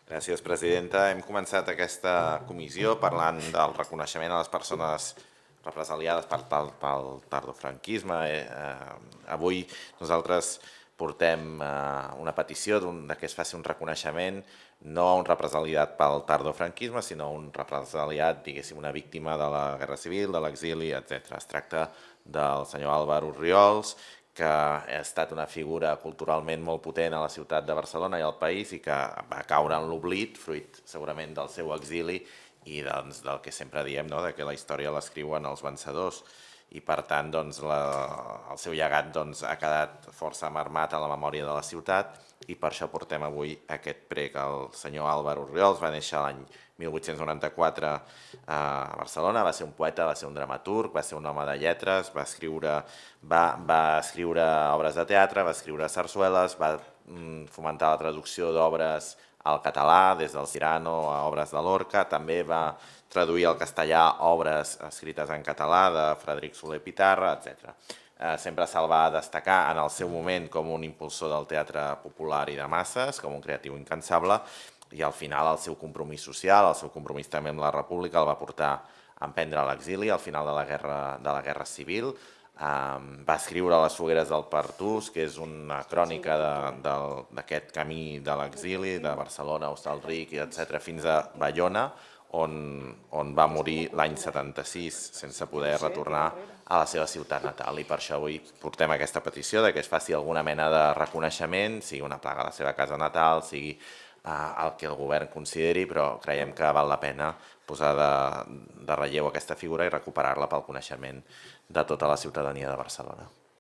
Gràcies, presidenta. Hem començat aquesta comissió parlant del reconeixement a les persones represaliades pel tardofranquisme. Avui nosaltres portem una petició que es faci un reconeixement no a un represaliat pel tardofranquisme, sinó a un represaliat, diguéssim, una víctima de la Guerra Civil, de l'exili, etc. Es tracta del senyor Álvaro Orriols, que ha estat una figura culturalment molt potent a la ciutat de Barcelona i al país i que va caure en l'oblit, fruit segurament del seu exili i del que sempre diem, que la història l'escriuen els vencedors. I per tant el seu llegat ha quedat força marmat a la memòria de la ciutat i per això portem avui aquest prec. El senyor Álvaro Orriols va néixer l'any 1894 a Barcelona, va ser un poeta, va ser un dramaturg, va ser un home de lletres, va escriure obres de teatre, va escriure sarsueles, va fomentar la traducció d'obres al català, des del Cyrano a obres de Lorca, també va traduir al castellà obres escrites en català de Frederic Soler Pitarra, etc. Sempre se'l va destacar en el seu moment com un impulsor del teatre popular i de masses, com un creatiu incansable, i al final el seu compromís social, el seu compromís també amb la República el va portar a emprendre l'exili al final de la Guerra Civil. Va escriure Les fogueres del Pertús, que és una crònica d'aquest camí de l'exili, de Barcelona, Hostalric, etc., fins a Baiona, on va morir l'any 76 sense poder retornar a la seva ciutat natal. I per això avui portem aquesta petició que es faci alguna mena de reconeixement, sigui una plaga a la seva casa natal, sigui el que el govern consideri, però creiem que val la pena posar de relleu aquesta figura i recuperar-la pel coneixement de tota la ciutadania de Barcelona.